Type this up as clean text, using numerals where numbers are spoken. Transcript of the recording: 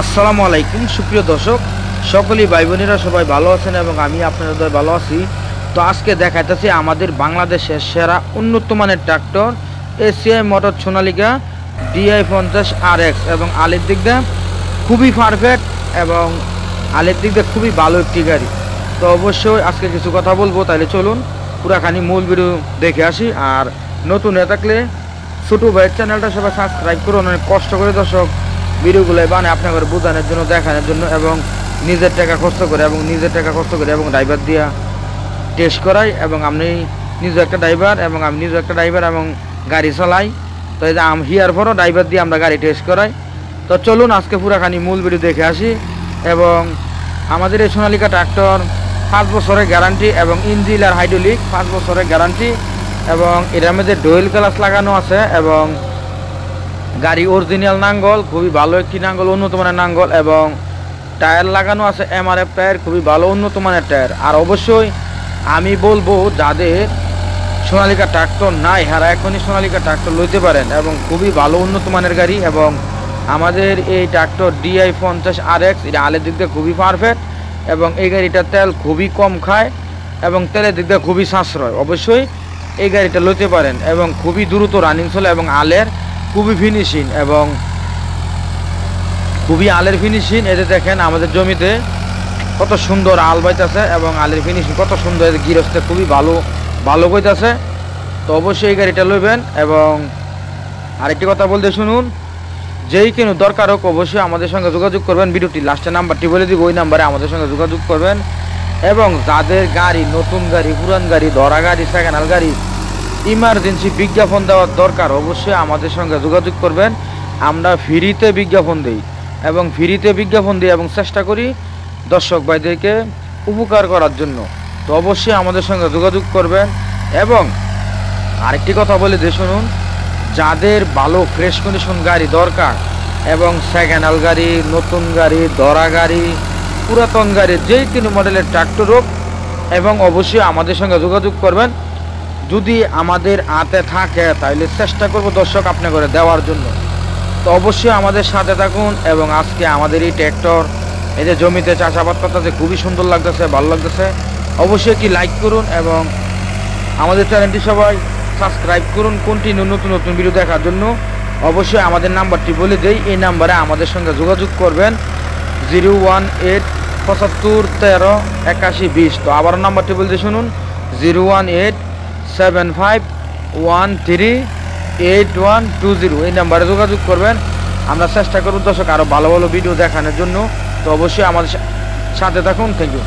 আসসালামু আলাইকুম সুপ্রিয় দর্শক, সকলেই ভাই বোনেরা সবাই ভালো আছেন এবং আমি আপনাদের ভালো আছি। তো আজকে দেখাইতেছি আমাদের বাংলাদেশের সেরা উন্নত মানের tractor ACI motor Sonalika DI50 RX এবং আলের দিক দিয়ে খুবই পারফেক্ট এবং আলের দিক দিয়ে খুবই ভালো একটি গাড়ি। তো অবশ্যই আজকে কিছু কথা বলবো, তাহলে চলুন পুরাখানি মূল ভিডিও দেখে আসি। আর নতুন হয়ে থাকলে ছোটো ভাইয়ের চ্যানেলটা সবাই সাবস্ক্রাইব করুন। অনেক কষ্ট করে দর্শক ভিডিওগুলো বানায় আপনাদের বোঝানোর জন্য, দেখানোর জন্য এবং নিজের টাকা খরচ করে এবং ড্রাইভার দিয়া টেস্ট করাই। এবং আমি নিজে একটা ড্রাইভার এবং গাড়ি চালাই। তো এই যে হিয়ার পরও ড্রাইভার দিয়ে আমরা গাড়ি টেস্ট করাই। তো চলুন আজকে পুরাখানি মূল ভিডিও দেখে আসি। এবং আমাদের এই সোনালিকা ট্রাক্টর 5 বছরের গ্যারান্টি এবং ইঞ্জিন আর হাইড্রোলিক 5 বছরের গ্যারান্টি এবং এটার মধ্যে ডুয়েল ক্লাস লাগানো আছে এবং গাড়ি অরিজিনাল নাঙ্গল, খুবই ভালো একটি নাঙ্গল, উন্নত মানের নাঙ্গল এবং টায়ার লাগানো আছে MRF টায়ার, খুবই ভালো উন্নত মানের টায়ার। আর অবশ্যই আমি বলবো যাদের সোনালিকা ট্রাক্টর নাই হারা এখনই সোনালিকা ট্রাক্টর লইতে পারেন এবং খুবই ভালো উন্নত মানের গাড়ি। এবং আমাদের এই ট্রাক্টর DI50 RX এটা আলের দিক দিয়ে খুবই পারফেক্ট এবং এই গাড়িটার তেল খুবই কম খায় এবং তেলের দিক দিয়ে খুবই সাশ্রয়। অবশ্যই এই গাড়িটা লইতে পারেন এবং খুবই দ্রুত রানিং চলে এবং আলের খুবই ফিনিশিং এবং খুবই আলের ফিনিশিং। এতে দেখেন আমাদের জমিতে কত সুন্দর আল বাইতেছে এবং আলের ফিনিশিং কত সুন্দর, গৃহস্থে খুবই ভালো কইতাছে। তো অবশ্যই এই গাড়িটা লইবেন। এবং আরেকটি কথা বলতে শুনুন, যেই কেন দরকার হোক অবশ্যই আমাদের সঙ্গে যোগাযোগ করবেন। ভিডিওটি লাস্টে নাম্বারটি বলে দিব, ওই নাম্বারে আমাদের সঙ্গে যোগাযোগ করবেন। এবং যাদের গাড়ি, নতুন গাড়ি, পুরান গাড়ি, ধরা গাড়ি, সেকেন্ড হ্যান্ড গাড়ি ইমার্জেন্সি বিজ্ঞাপন দেওয়ার দরকার অবশ্যই আমাদের সঙ্গে যোগাযোগ করবেন। আমরা ফ্রিতে বিজ্ঞাপন দিই এবং এবং চেষ্টা করি দর্শক ভাইদেরকে উপকার করার জন্য। তো অবশ্যই আমাদের সঙ্গে যোগাযোগ করবেন। এবং আরেকটি কথা বলে দিয়ে শুনুন, যাদের ভালো ফ্রেশ কন্ডিশন গাড়ি দরকার এবং সেকেন্ড হ্যান্ড গাড়ি, নতুন গাড়ি, ধরা গাড়ি, পুরাতন গাড়ি, যেই কোনো মডেলের ট্রাক্টর হোক এবং অবশ্যই আমাদের সঙ্গে যোগাযোগ করবেন। যদি আমাদের হাতে থাকে তাহলে চেষ্টা করব দর্শক আপনি করে দেওয়ার জন্য। তো অবশ্যই আমাদের সাথে থাকুন। এবং আজকে আমাদের এই ট্র্যাক্টর এই যে জমিতে চাষাবাদ করতেছে খুবই সুন্দর লাগতেছে, ভালো লাগতেছে। অবশ্যই একটি লাইক করুন এবং আমাদের চ্যানেলটি সবাই সাবস্ক্রাইব করুন কন্টিনিউ নতুন নতুন ভিডিও দেখার জন্য। অবশ্যই আমাদের নাম্বারটি বলে দেই, এই নাম্বারে আমাদের সঙ্গে যোগাযোগ করবেন 018 75 13 81 20। তো আবার নাম্বারটি বলতে শুনুন 018 75 13 8120। এই নাম্বারে যোগাযোগ করবেন। আমরা চেষ্টা করব দর্শক আরও ভালো ভালো ভিডিও দেখানোর জন্য। তো অবশ্যই আমাদের সাথে থাকুন। Thank you.